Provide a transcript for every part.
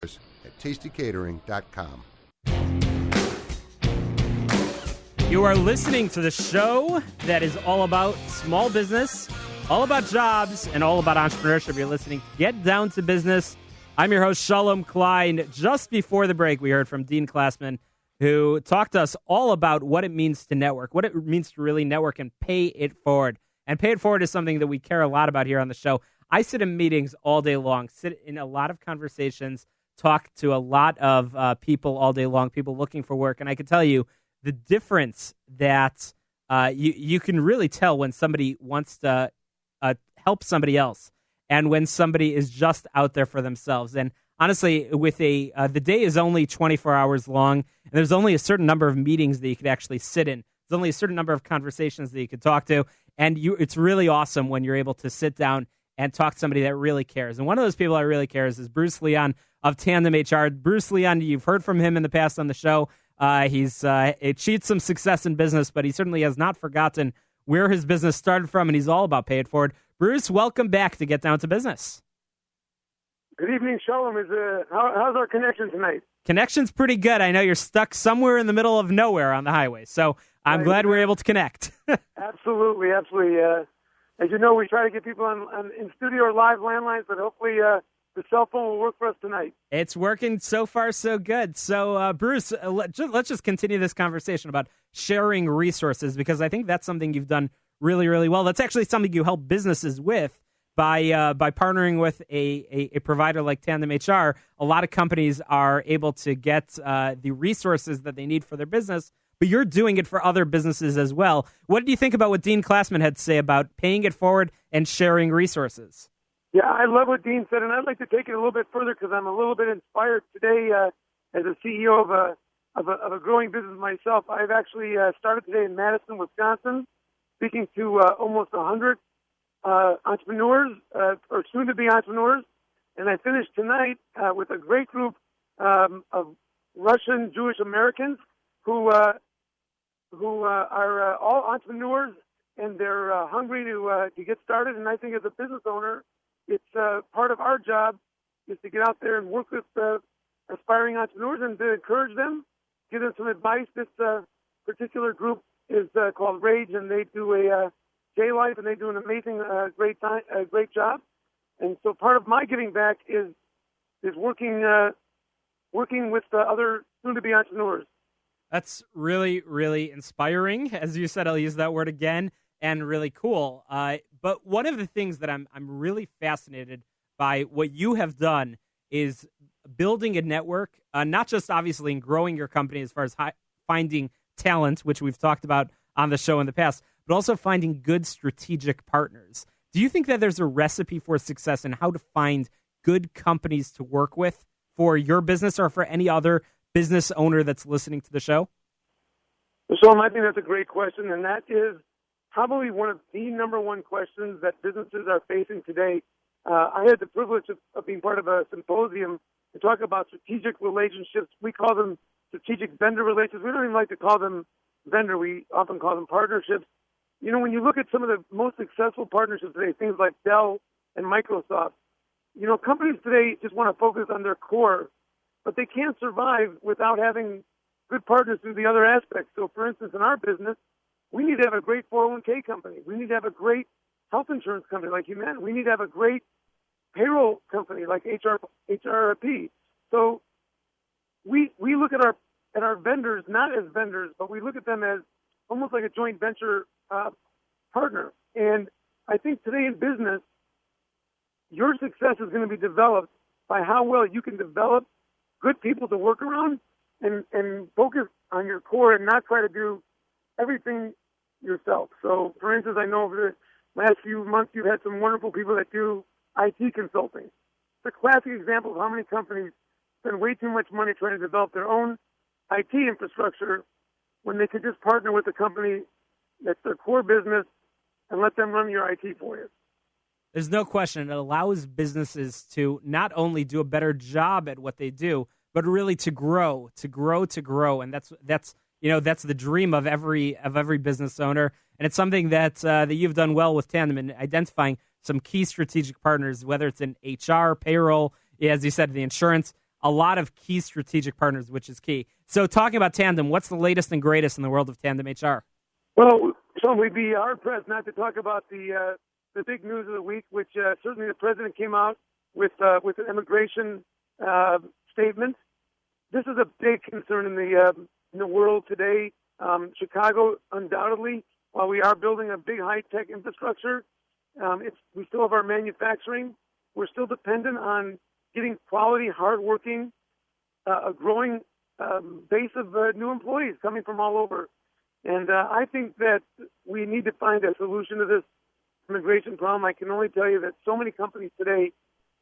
at tastycatering.com. You are listening to the show that is all about small business, all about jobs, and all about entrepreneurship. You're listening to Get Down to Business. I'm your host, Shalom Klein. Just before the break, we heard from Dean Classman, who talked to us all about what it means to network, what it means to really network and pay it forward. And pay it forward is something that we care a lot about here on the show. I sit in meetings all day long, sit in a lot of conversations, talk to a lot of people all day long, people looking for work. And I can tell you, the difference that you can really tell when somebody wants to help somebody else and when somebody is just out there for themselves. And honestly, with the day is only 24 hours long, and there's only a certain number of meetings that you could actually sit in. There's only a certain number of conversations that you could talk to, and it's really awesome when you're able to sit down and talk to somebody that really cares. And one of those people that really cares is Bruce Leon of Tandem HR. Bruce Leon, you've heard from him in the past on the show. He's achieved some success in business, but he certainly has not forgotten where his business started from, and he's all about pay it forward. Bruce, welcome back to Get Down to Business. Good evening, Shalom. How's our connection tonight? Connection's pretty good. I know you're stuck somewhere in the middle of nowhere on the highway, so I'm glad we're able to connect. Absolutely. As you know, we try to get people in studio or live landlines, but hopefully the cell phone will work for us tonight. It's working so far, so good. So, Bruce, let's just continue this conversation about sharing resources, because I think that's something you've done really, really well. That's actually something you help businesses with by partnering with a provider like Tandem HR. A lot of companies are able to get the resources that they need for their business, but you're doing it for other businesses as well. What did you think about what Dean Classman had to say about paying it forward and sharing resources? Yeah, I love what Dean said, and I'd like to take it a little bit further because I'm a little bit inspired today as a CEO of a growing business myself. I've actually started today in Madison, Wisconsin, speaking to almost 100 entrepreneurs or soon-to-be entrepreneurs, and I finished tonight with a great group of Russian Jewish Americans who are all entrepreneurs, and they're hungry to get started. And I think as a business owner, it's part of our job is to get out there and work with aspiring entrepreneurs and to encourage them, give them some advice. This particular group is called Rage, and they do a J-Life, and they do an amazing, great job. And so part of my giving back is working with the other soon-to-be entrepreneurs. That's really, really inspiring. As you said, I'll use that word again, and really cool. But one of the things that I'm really fascinated by what you have done is building a network, not just obviously in growing your company as far as finding talent, which we've talked about on the show in the past, but also finding good strategic partners. Do you think that there's a recipe for success in how to find good companies to work with for your business or for any other business owner that's listening to the show? So I think that's a great question, and that is probably one of the number one questions that businesses are facing today. I had the privilege of being part of a symposium to talk about strategic relationships. We call them strategic vendor relationships. We don't even like to call them vendor. We often call them partnerships. You know, when you look at some of the most successful partnerships today, things like Dell and Microsoft, you know, companies today just want to focus on their core, but they can't survive without having good partners through the other aspects. So, for instance, in our business, we need to have a great 401k company. We need to have a great health insurance company like Humana. We need to have a great payroll company like HRP. So we look at our vendors not as vendors, but we look at them as almost like a joint venture partner. And I think today in business, your success is going to be developed by how well you can develop good people to work around and focus on your core and not try to do everything yourself. So, for instance, I know over the last few months you've had some wonderful people that do IT consulting. It's a classic example of how many companies spend way too much money trying to develop their own IT infrastructure when they could just partner with a company that's their core business and let them run your IT for you. There's no question. It allows businesses to not only do a better job at what they do, but really to grow. And that's the dream of every business owner. And it's something that you've done well with Tandem in identifying some key strategic partners, whether it's in HR, payroll, as you said, the insurance. a lot of key strategic partners, which is key. So talking about Tandem, what's the latest and greatest in the world of Tandem HR? Well, Sean, we'd be hard-pressed not to talk about the big news of the week, which certainly the president came out with an immigration statement. This is a big concern in the world today. Chicago, undoubtedly, while we are building a big high-tech infrastructure, we still have our manufacturing. We're still dependent on getting quality, hardworking, a growing base of new employees coming from all over. And I think that we need to find a solution to this immigration problem. I can only tell you that so many companies today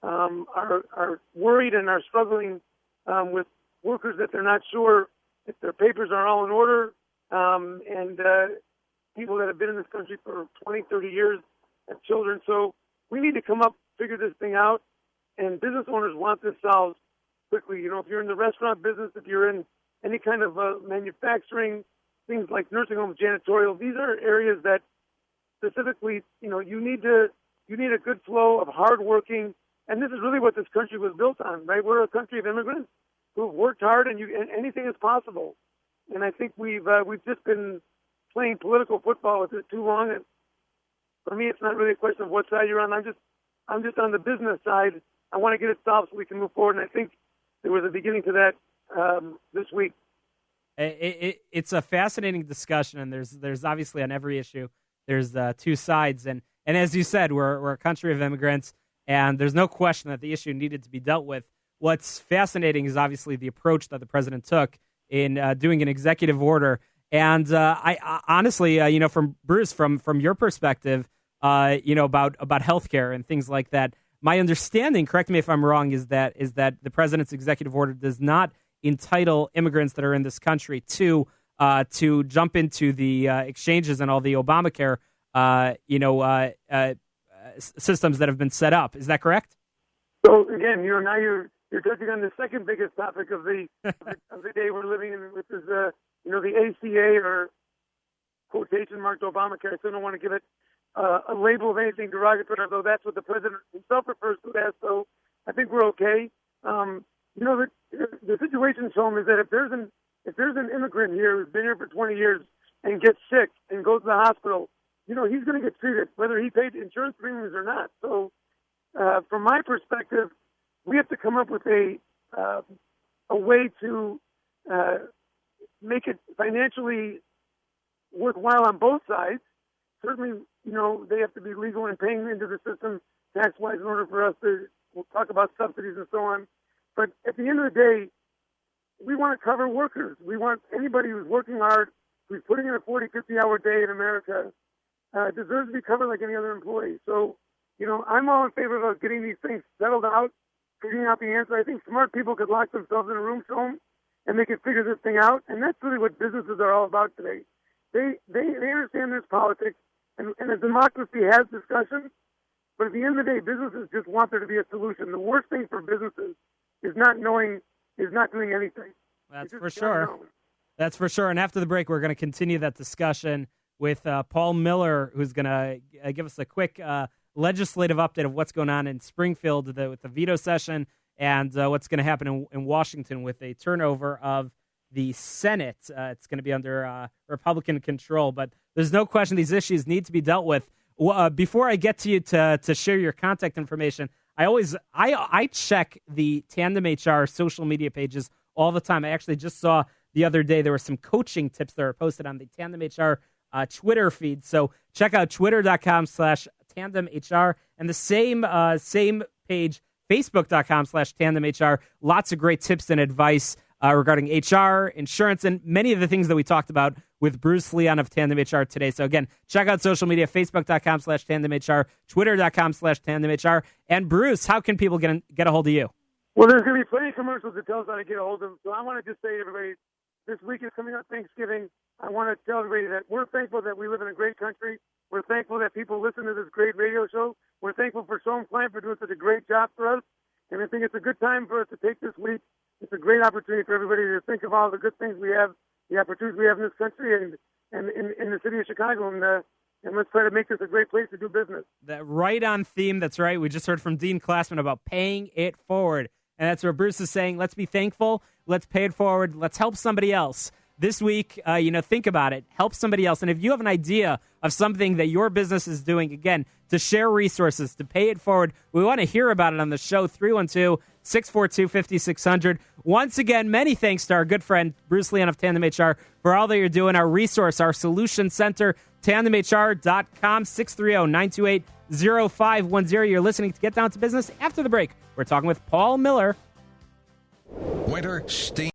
are worried and are struggling with workers that they're not sure if their papers are all in order, and people that have been in this country for 20, 30 years have children. So we need to figure this thing out, and business owners want this solved quickly. You know, if you're in the restaurant business, if you're in any kind of manufacturing, things like nursing homes, janitorial, these are areas that specifically, you need a good flow of hardworking, and this is really what this country was built on, right? We're a country of immigrants who've worked hard, and anything is possible. And I think we've just been playing political football with it too long. And for me, it's not really a question of what side you're on. I'm just on the business side. I want to get it solved so we can move forward. And I think there was a beginning to that this week. It's a fascinating discussion, and there's obviously on every issue there's two sides, and as you said, we're a country of immigrants, and there's no question that the issue needed to be dealt with. What's fascinating is obviously the approach that the president took in doing an executive order, and I honestly, from Bruce, from your perspective, about healthcare and things like that. My understanding, correct me if I'm wrong, is that the president's executive order does not entitle immigrants that are in this country to jump into the exchanges and all the Obamacare, systems that have been set up. Is that correct? So again, now you're touching on the second biggest topic of the day we're living in, which is the ACA, or quotation marked Obamacare. I still don't want to give it a label of anything derogatory, although that's what the president himself refers to it as. So I think we're okay. The situation, Shalom, is that if there's an immigrant here who's been here for 20 years and gets sick and goes to the hospital, he's going to get treated, whether he paid insurance premiums or not. So, from my perspective, we have to come up with a way to make it financially worthwhile on both sides. Certainly, they have to be legal and paying into the system tax-wise in order for us to, we'll talk about subsidies and so on. But at the end of the day, we want to cover workers. We want anybody who's working hard, who's putting in a 40, 50-hour day in America, deserves to be covered like any other employee. So, I'm all in favor of getting these things settled out, figuring out the answer. I think smart people could lock themselves in a room, Shalom, and they could figure this thing out. And that's really what businesses are all about today. They understand there's politics, and a democracy has discussion, but at the end of the day, businesses just want there to be a solution. The worst thing for businesses is not doing anything. That's for sure. That's for sure. And after the break, we're going to continue that discussion with Paul Miller, who's going to give us a quick legislative update of what's going on in Springfield with the veto session and what's going to happen in Washington with a turnover of the Senate. It's going to be under Republican control, but there's no question these issues need to be dealt with. Before I get to you to share your contact information, I check the Tandem HR social media pages all the time. I actually just saw the other day there were some coaching tips that were posted on the Tandem HR Twitter feed. So check out twitter.com/TandemHR and the same page, Facebook.com/TandemHR. Lots of great tips and advice regarding HR, insurance, and many of the things that we talked about with Bruce Leon of Tandem HR today. So again, check out social media, Facebook.com/TandemHR, Twitter.com/TandemHR. And Bruce, how can people get a hold of you? Well, there's going to be plenty of commercials to tell us how to get a hold of them. So I want to just say to everybody, this week is coming up Thanksgiving. I want to tell everybody that we're thankful that we live in a great country. We're thankful that people listen to this great radio show. We're thankful for Shalom Klein for doing such a great job for us. And I think it's a good time for us to take this week. It's a great opportunity for everybody to think of all the good things we have, the opportunities we have in this country and in the city of Chicago. And let's try to make this a great place to do business. That right on theme. That's right. We just heard from Dean Classman about paying it forward. And that's where Bruce is saying, let's be thankful, let's pay it forward, let's help somebody else. This week, think about it. Help somebody else. And if you have an idea of something that your business is doing, again, to share resources, to pay it forward, we want to hear about it on the show, 312-642-5600. Once again, many thanks to our good friend, Bruce Leon of Tandem HR, for all that you're doing. Our resource, our solution center, tandemhr.com, 630-928-0510. You're listening to Get Down to Business. After the break, we're talking with Paul Miller. Winter Steam.